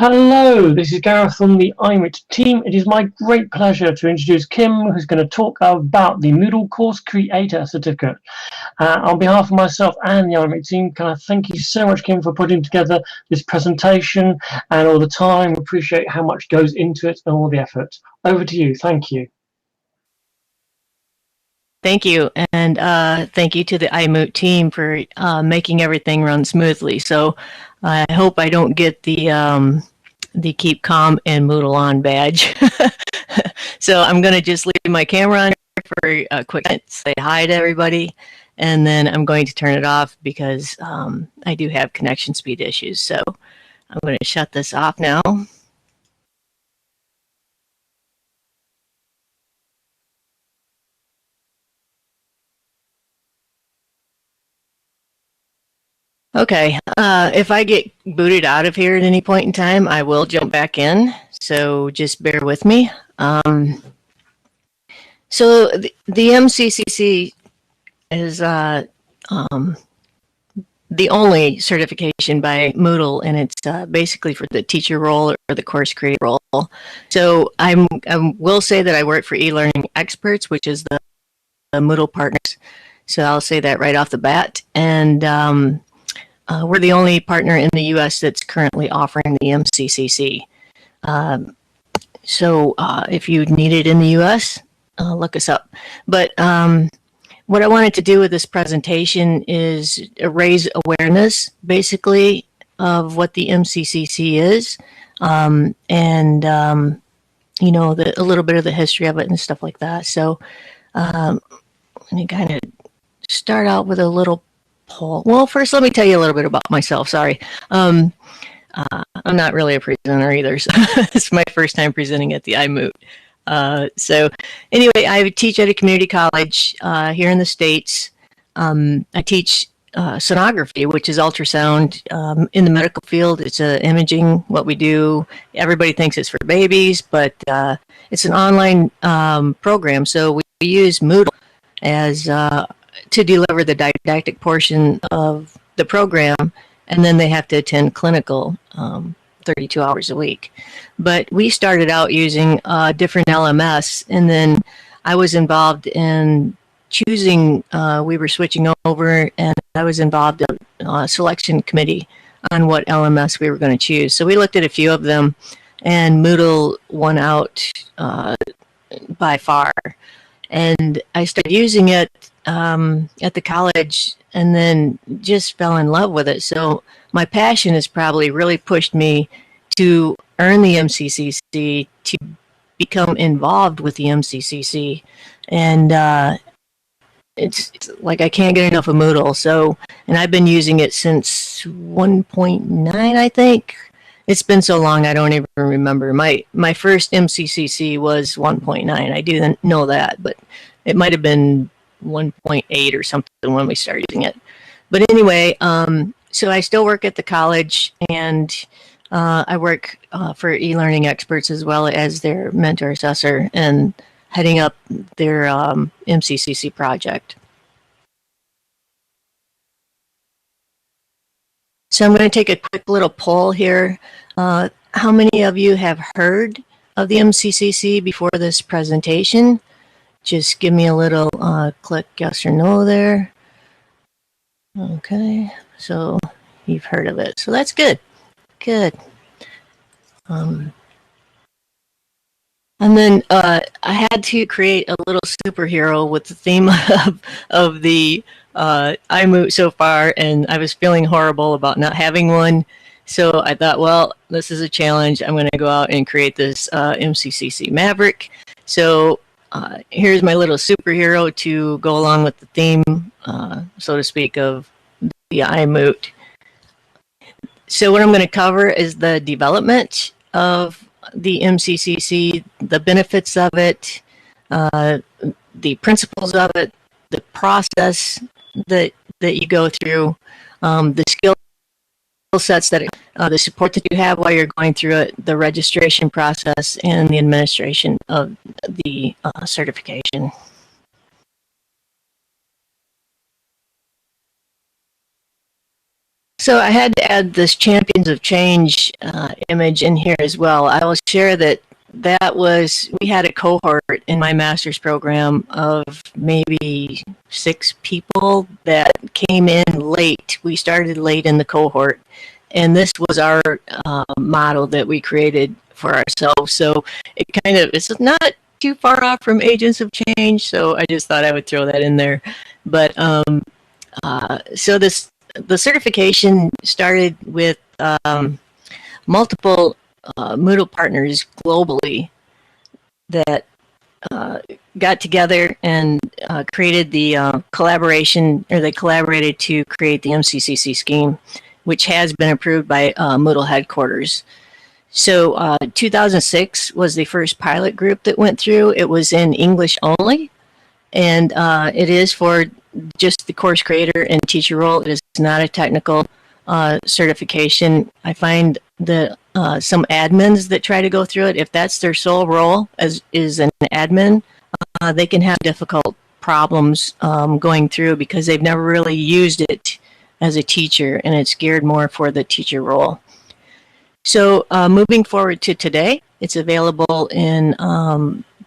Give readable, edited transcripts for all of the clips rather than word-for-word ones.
Hello, this is Gareth from the iMoot team. It is my great pleasure to introduce Kim, who's going to talk about the Moodle Course Creator Certificate. On behalf of myself and the iMoot team, can I thank you so much, Kim, for putting together this presentation and all the time. Appreciate how much goes into it and all the effort. Over to you. Thank you. Thank you, and thank you to the iMoot team for making everything run smoothly. So I hope I don't get the Keep Calm and Moodle On badge. So I'm going to just leave my camera on for a quick minute, say hi to everybody, and then I'm going to turn it off because I do have connection speed issues. So I'm going to shut this off now. Okay, if I get booted out of here at any point in time, I will jump back in, so just bear with me. So the MCCC is the only certification by Moodle, and it's basically for the teacher role or the course creator role. So I will say that I work for eLearning Experts, which is the Moodle partners. So I'll say that right off the bat. And we're the only partner in the U.S. that's currently offering the MCCC. So if you need it in the U.S., look us up. But what I wanted to do with this presentation is raise awareness, basically, of what the MCCC is, and you know, a little bit of the history of it and stuff like that. So let me kind of start out with a little poll. Well, first, let me tell you a little bit about myself. Sorry. I'm not really a presenter either, so it's my first time presenting at the iMoot. So anyway, I teach at a community college here in the States. I teach sonography, which is ultrasound in the medical field. It's imaging, what we do. Everybody thinks it's for babies, but it's an online program. So we use Moodle as to deliver the didactic portion of the program, and then they have to attend clinical 32 hours a week. But we started out using a different LMS, and then I was involved in choosing, we were switching over, and I was involved in a selection committee on what LMS we were going to choose. So we looked at a few of them, and Moodle won out by far. And I started using it at the college and then just fell in love with it. So my passion has probably really pushed me to earn the MCCC, to become involved with the MCCC. And it's like I can't get enough of Moodle. So, and I've been using it since 1.9, I think. It's been so long I don't even remember. My first MCCC was 1.9. I do know that, but it might have been 1.8 or something when we started using it. But anyway, so I still work at the college, and I work for eLearning Experts as well as their mentor assessor and heading up their MCCC project. So I'm going to take a quick little poll here. How many of you have heard of the MCCC before this presentation? Just give me a little click yes or no there. Okay, so you've heard of it. So that's good. Good. And then I had to create a little superhero with the theme of the iMoot so far, and I was feeling horrible about not having one. So I thought, well, this is a challenge. I'm going to go out and create this MCCC Maverick. So here's my little superhero to go along with the theme, so to speak, of the iMoot. So what I'm going to cover is the development of the MCCC, the benefits of it, the principles of it, the process that you go through, the skill sets that the support that you have while you're going through it, the registration process, and the administration of the certification. So I had to add this Champions of Change image in here as well. I will share that we had a cohort in my master's program of maybe 6 people that came in late. We started late in the cohort, and this was our model that we created for ourselves. So it's not too far off from Agents of Change, so I just thought I would throw that in there. But so the certification started with multiple Moodle partners globally that got together and created the collaboration, or they collaborated to create the MCCC scheme, which has been approved by Moodle headquarters. So 2006 was the first pilot group that went through. It was in English only, and it is for just the course creator and teacher role. It is not a technical certification. I find that some admins that try to go through it, if that's their sole role is an admin, they can have difficult problems going through because they've never really used it as a teacher, and it's geared more for the teacher role. So moving forward to today, it's available in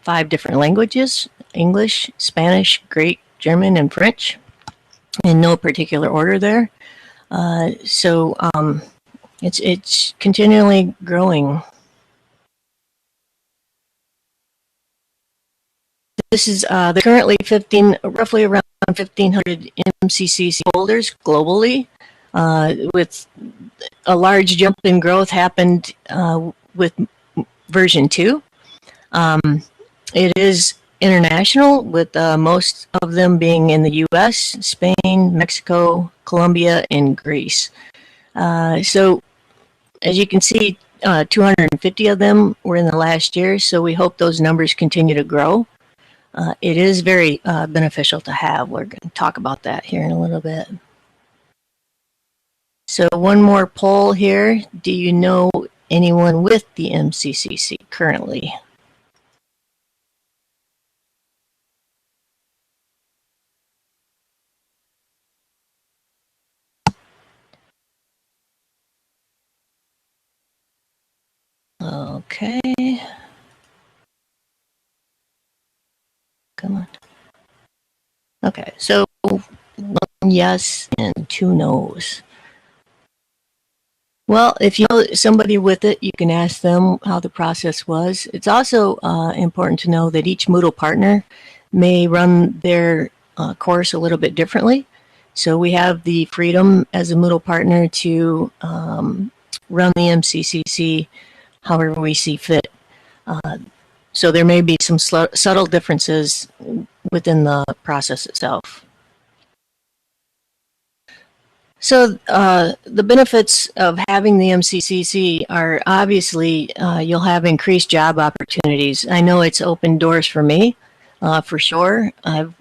5 different languages: English, Spanish, Greek, German, and French, in no particular order there. So it's continually growing. This is the currently roughly around 1,500 MCCC holders globally, with a large jump in growth happened with version 2. It is international, with most of them being in the US, Spain, Mexico, Colombia, and Greece. So as you can see, 250 of them were in the last year, so we hope those numbers continue to grow. It is very beneficial to have. We're going to talk about that here in a little bit. So one more poll here. Do you know anyone with the MCCC currently? Okay. Come on. Okay, so 1 yes and 2 no's. Well, if you know somebody with it, you can ask them how the process was. It's also important to know that each Moodle partner may run their course a little bit differently. So we have the freedom as a Moodle partner to run the MCCC however we see fit. So there may be some subtle differences within the process itself. So the benefits of having the MCCC are obviously you'll have increased job opportunities. I know it's opened doors for me, for sure. I've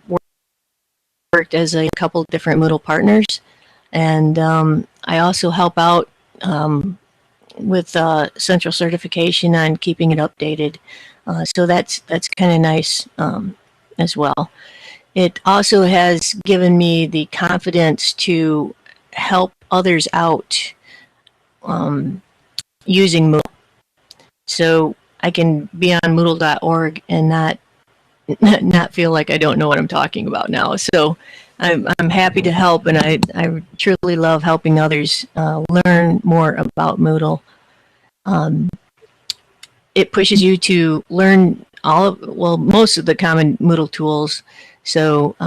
worked as a couple different Moodle partners, and I also help out with central certification on keeping it updated. So that's kind of nice as well. It also has given me the confidence to help others out using Moodle. So I can be on Moodle.org and not feel like I don't know what I'm talking about now. So I'm happy to help, and I truly love helping others learn more about Moodle. It pushes you to learn most of the common Moodle tools. So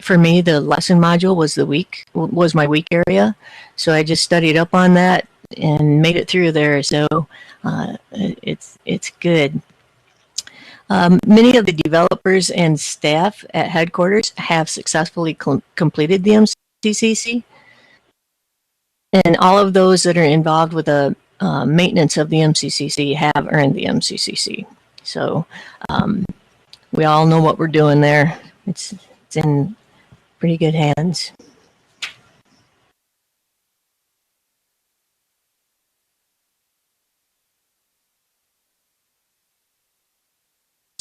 for me, the lesson module was my weak area. So I just studied up on that and made it through there. So it's good. Many of the developers and staff at headquarters have successfully completed the MCCC. And all of those that are involved with the maintenance of the MCCC have earned the MCCC. So we all know what we're doing there. It's in pretty good hands.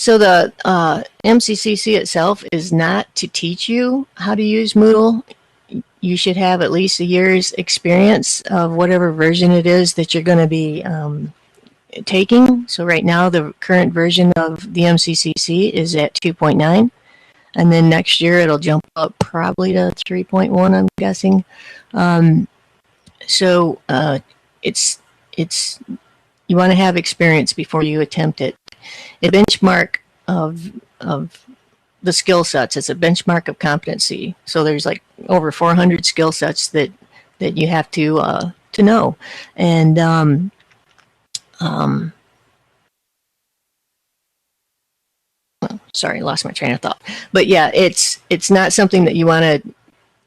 So the MCCC itself is not to teach you how to use Moodle. you should have at least a year's experience of whatever version it is that you're going to be taking. So right now, the current version of the MCCC is at 2.9. And then next year, it'll jump up probably to 3.1, I'm guessing. So it's you want to have experience before you attempt it. A benchmark of the skill sets. It's a benchmark of competency. So there's like over 400 skill sets that you have to know. And sorry, lost my train of thought. But yeah, it's not something that you want to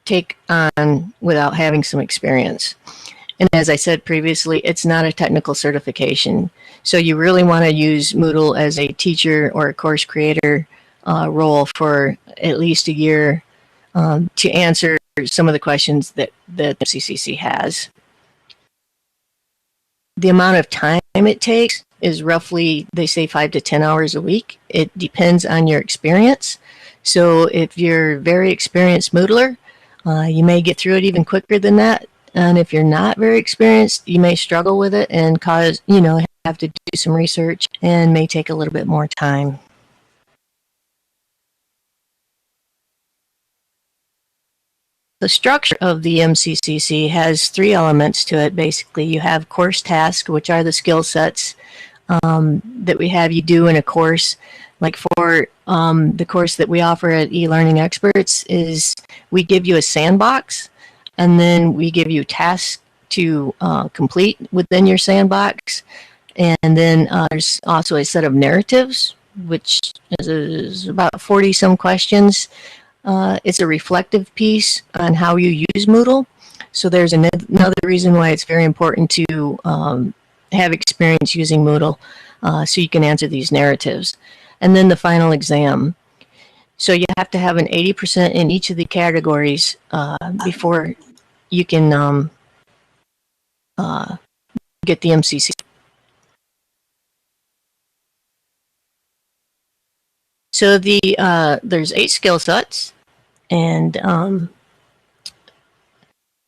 take on without having some experience. And as I said previously, it's not a technical certification. So you really want to use Moodle as a teacher or a course creator role for at least a year to answer some of the questions that the MCCC has. The amount of time it takes is roughly, they say, 5 to 10 hours a week. It depends on your experience. So if you're a very experienced Moodler, you may get through it even quicker than that. And if you're not very experienced, you may struggle with it and have to do some research and may take a little bit more time. The structure of the MCCC has 3 elements to it. Basically, you have course tasks, which are the skill sets that we have you do in a course. Like for the course that we offer at eLearning Experts is we give you a sandbox, and then we give you tasks to complete within your sandbox. And then there's also a set of narratives, which is about 40 some questions. It's a reflective piece on how you use Moodle. So there's another reason why it's very important to have experience using Moodle so you can answer these narratives. And then the final exam. So you have to have an 80% in each of the categories before you can get the MCCC. So there's 8 skill sets, and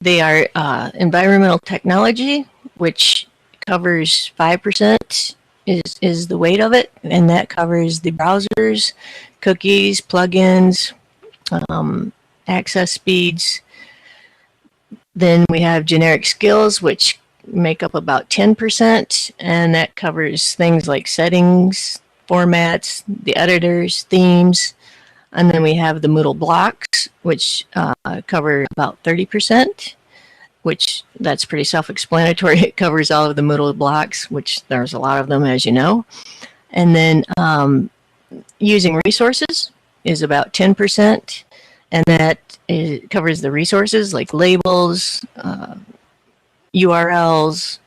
they are environmental technology, which covers 5%. Is the weight of it, and that covers the browsers, cookies, plugins, access speeds. Then we have generic skills, which make up about 10%, and that covers things like settings, formats, the editors, themes. And then we have the Moodle blocks, which cover about 30%. Which that's pretty self-explanatory. It covers all of the Moodle blocks, which there's a lot of them, as you know. And then using resources is about 10%, and that covers the resources like labels, URLs,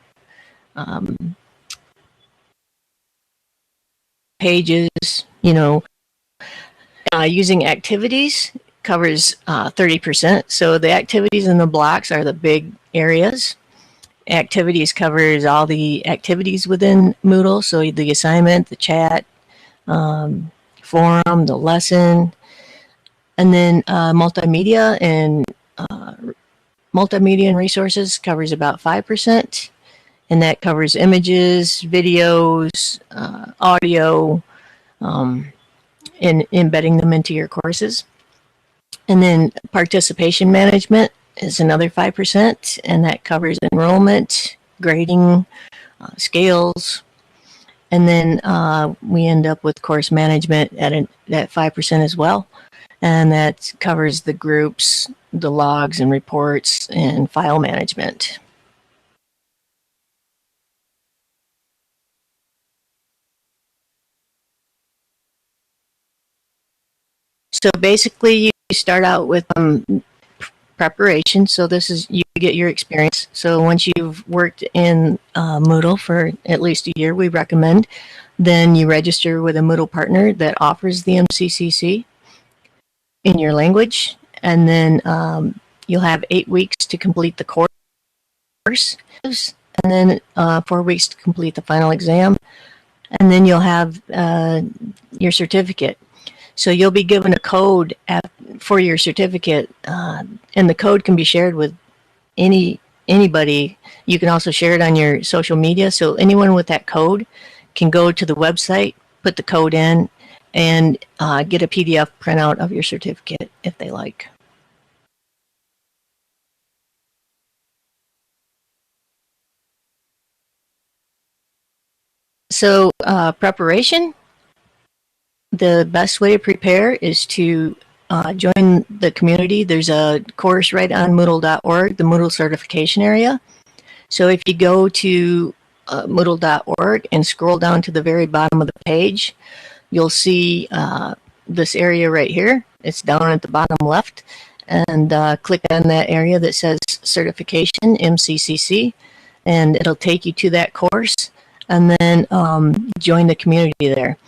pages, using activities covers 30%. So the activities in the blocks are the big areas. Activities covers all the activities within Moodle. So the assignment, the chat, forum, the lesson, and then multimedia and resources covers about 5%. And that covers images, videos, audio, and embedding them into your courses. And then participation management is another 5%, and that covers enrollment, grading, scales. And then we end up with course management at 5% as well. And that covers the groups, the logs and reports, and file management. So basically, you start out with preparation. So this is, you get your experience. So once you've worked in Moodle for at least a year, we recommend, then you register with a Moodle partner that offers the MCCC in your language. And then you'll have 8 weeks to complete the course, and then 4 weeks to complete the final exam. And then you'll have your certificate. So you'll be given a code for your certificate, and the code can be shared with anybody. You can also share it on your social media, so anyone with that code can go to the website, put the code in, and get a PDF printout of your certificate if they like. So preparation, the best way to prepare is to join the community. There's a course right on Moodle.org, the Moodle certification area. So if you go to Moodle.org and scroll down to the very bottom of the page, you'll see this area right here. It's down at the bottom left. And click on that area that says certification, MCCC, and it'll take you to that course. And then join the community there.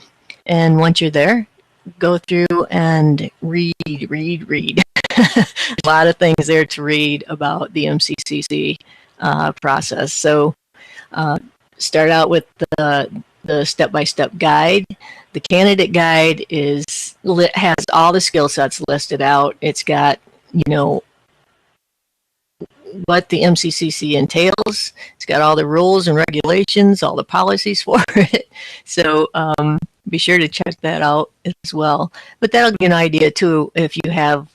And once you're there, go through and read. A lot of things there to read about the MCCC process. So start out with the step-by-step guide. The candidate guide has all the skill sets listed out. It's got, what the MCCC entails. It's got all the rules and regulations, all the policies for it. So be sure to check that out as well. But that'll give you an idea too if you have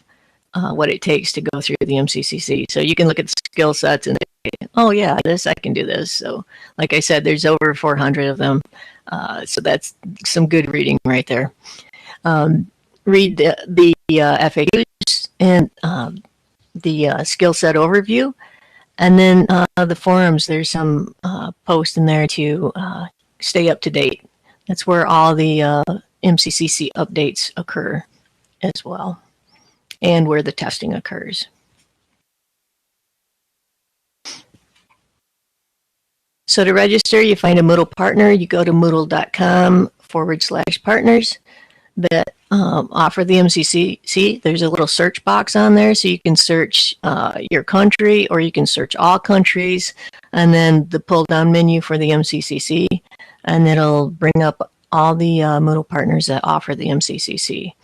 what it takes to go through the MCCC. So you can look at the skill sets and say, oh yeah, I can do this. So like I said, there's over 400 of them. So that's some good reading right there. Read the FAQs and the skill set overview, and then the forums. There's some posts in there to stay up to date. That's where all the MCCC updates occur as well, and where the testing occurs. So to register, you find a Moodle partner. You go to moodle.com/partners that offer the MCCC. There's a little search box on there, so you can search your country, or you can search all countries, and then the pull-down menu for the MCCC, and it'll bring up all the Moodle partners that offer the MCCC.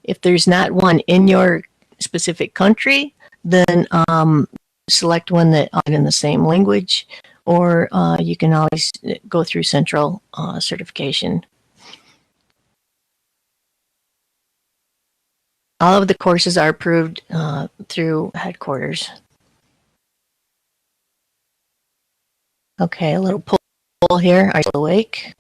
If there's not one in your specific country, then select one that is in the same language, or you can always go through central certification. All of the courses are approved through headquarters. Okay, a little poll here. Are you awake?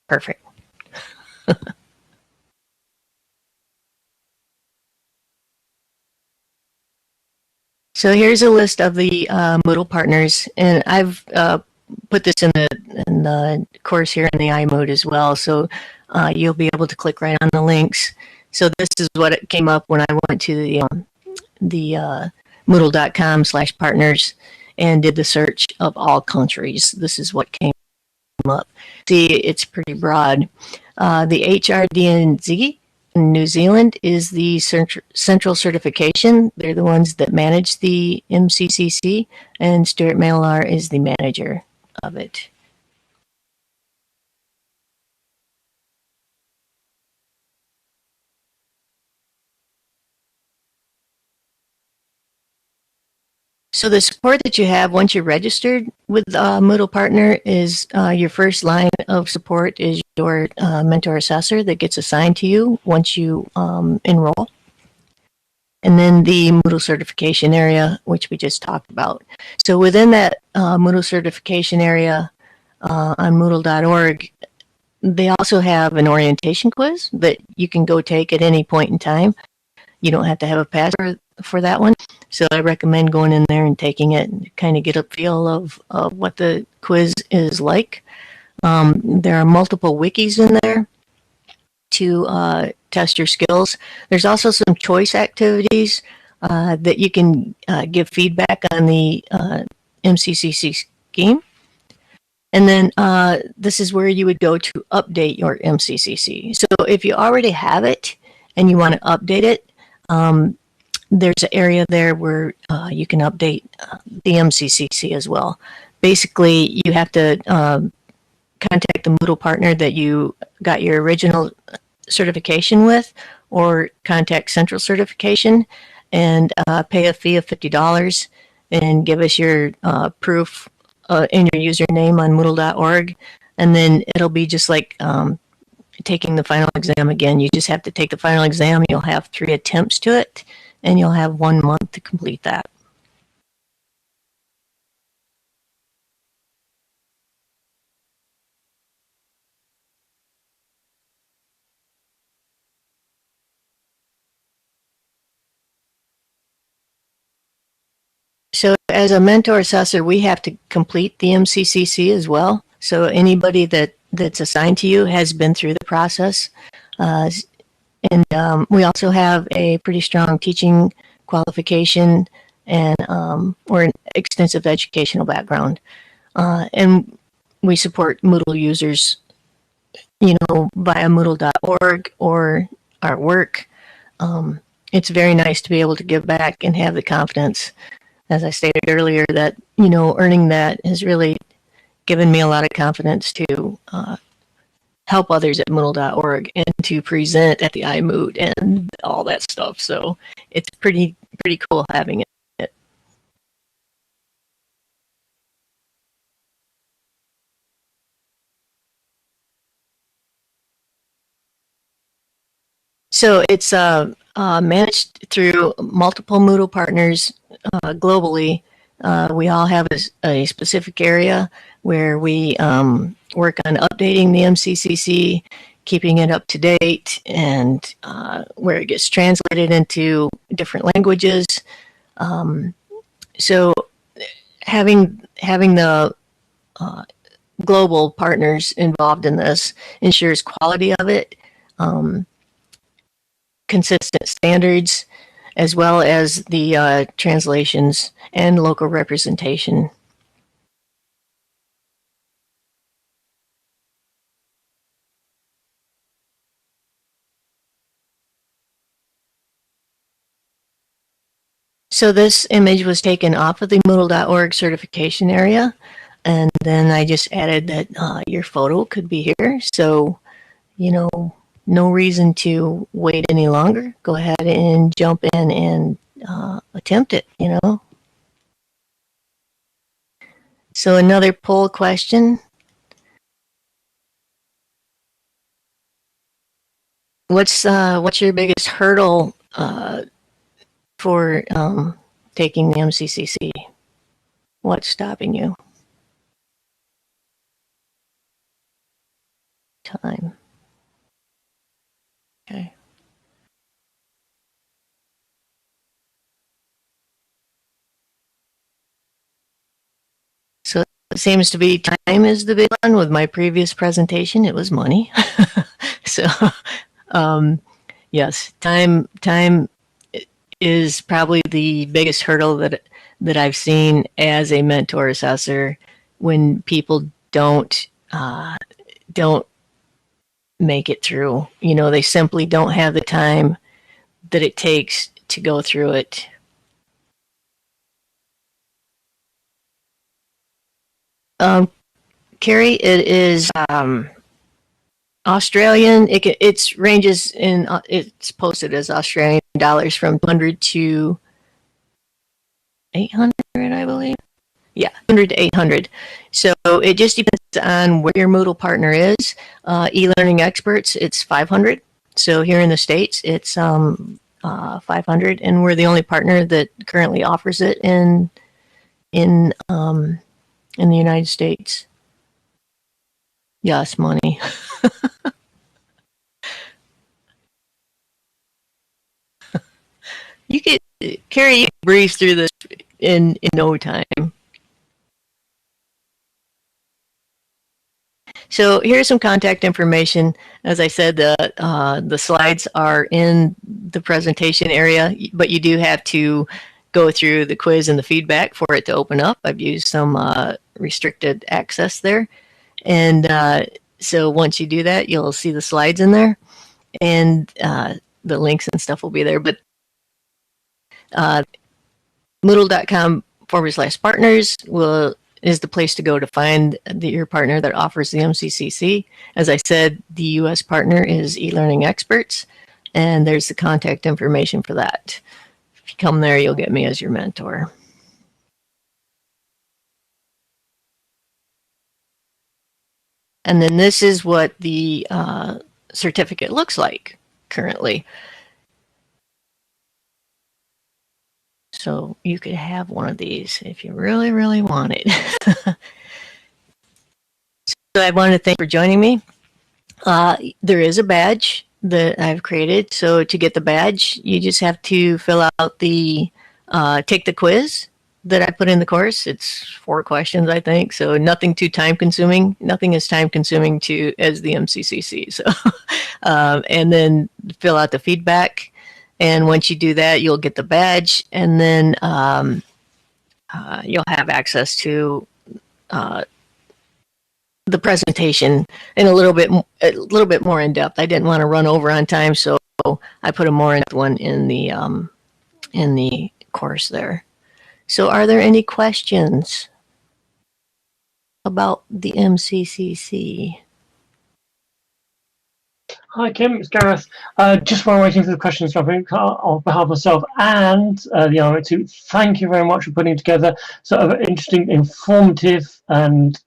Perfect. So here's a list of the Moodle partners, and I've put this in the course here in the iMoot as well, so you'll be able to click right on the links. So this is what it came up when I went to the moodle.com/partners and did the search of all countries. This is what came up. See, it's pretty broad. The HRDNZ in New Zealand is the central certification. They're the ones that manage the MCCC, and Stuart Mailar is the manager of it. So the support that you have once you're registered with Moodle Partner is your first line of support is your mentor assessor that gets assigned to you once you enroll. And then the Moodle certification area, which we just talked about. So within that Moodle certification area on Moodle.org, they also have an orientation quiz that you can go take at any point in time. You don't have to have a password for that one. So I recommend going in there and taking it and kind of get a feel of what the quiz is like. There are multiple wikis in there to test your skills. There's also some choice activities that you can give feedback on the MCCC scheme. And then this is where you would go to update your MCCC. So if you already have it and you want to update it, there's an area there where you can update the MCCC as well. basically, you have to contact the Moodle partner that you got your original certification with, or contact Central Certification and pay a fee of $50 and give us your proof in your username on Moodle.org. And then it'll be just like taking the final exam again. You just have to take the final exam. You'll have 3 attempts to it, and you'll have 1 month to complete that. So as a mentor assessor, we have to complete the MCCC as well. So anybody that's assigned to you has been through the process. And we also have a pretty strong teaching qualification and or an extensive educational background. And we support Moodle users, via Moodle.org or our work. It's very nice to be able to give back and have the confidence, as I stated earlier, that, earning that has really given me a lot of confidence to help others at Moodle.org and to present at the iMoot and all that stuff. So it's pretty cool having it. So it's managed through multiple Moodle partners globally. We all have a specific area where we work on updating the MCCC, keeping it up to date, and where it gets translated into different languages. So having the global partners involved in this ensures quality of it, consistent standards, as well as the translations and local representation. So this image was taken off of the Moodle.org certification area, and then I just added that your photo could be here. So, no reason to wait any longer. Go ahead and jump in and attempt it, So another poll question. What's your biggest hurdle for taking the MCCC? What's stopping you? Time. Okay. So it seems to be time is the big one. With my previous presentation, it was money. So yes, time is probably the biggest hurdle that I've seen as a mentor assessor when people don't make it through. They simply don't have the time that it takes to go through it. Carrie, it is Australian. It ranges in. It's posted as Australian dollars from 200 to 800, I believe. Yeah, 100 to 800. So it just depends on where your Moodle partner is. E-learning experts, it's 500. So here in the States, it's 500, and we're the only partner that currently offers it in the United States. Yes, money. Carrie, you can breeze through this in no time. So here's some contact information. As I said, the slides are in the presentation area, but you do have to go through the quiz and the feedback for it to open up. I've used some restricted access there. And so once you do that, you'll see the slides in there, and the links and stuff will be there. But Moodle.com/partners will is the place to go to find your partner that offers the MCCC. As I said, the U.S. partner is eLearning Experts, and there's the contact information for that. If you come there, you'll get me as your mentor. And then this is what the certificate looks like currently. So you could have one of these if you really, really want it. So I want to thank you for joining me. There is a badge that I've created. So to get the badge, you just have to fill out the, take the quiz that I put in the course. It's 4 questions, I think. So nothing too time consuming. Nothing as time consuming as the MCCC. So, and then fill out the feedback. And once you do that, you'll get the badge, and then you'll have access to the presentation in a little bit more in depth. I didn't want to run over on time, so I put a more in-depth one in the course there. So, are there any questions about the MCCC? Hi, Kim. It's Gareth. Just while waiting for the questions, on behalf of myself and the iMoot team, thank you very much for putting together sort of interesting, informative, and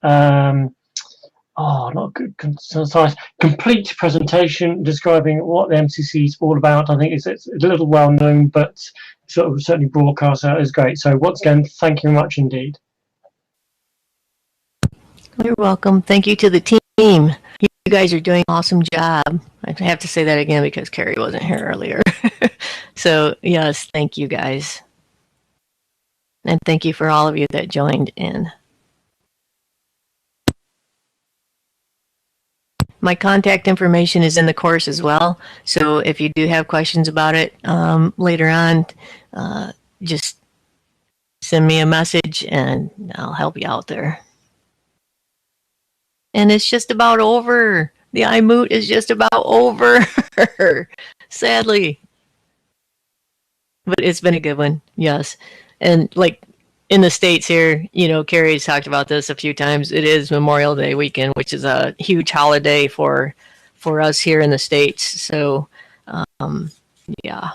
complete presentation describing what the MCC is all about. I think it's a little well known, but sort of certainly broadcast out is great. So once again, thank you very much indeed. You're welcome. Thank you to the team. You guys are doing an awesome job. I have to say that again because Carrie wasn't here earlier. So yes, thank you guys. And thank you for all of you that joined in. My contact information is in the course as well. So if you do have questions about it later on, just send me a message and I'll help you out there. And it's just about over. The iMoot is just about over, sadly. But it's been a good one, yes. And like in the States here, you know, Carrie's talked about this a few times. It is Memorial Day weekend, which is a huge holiday for us here in the States. So, yeah.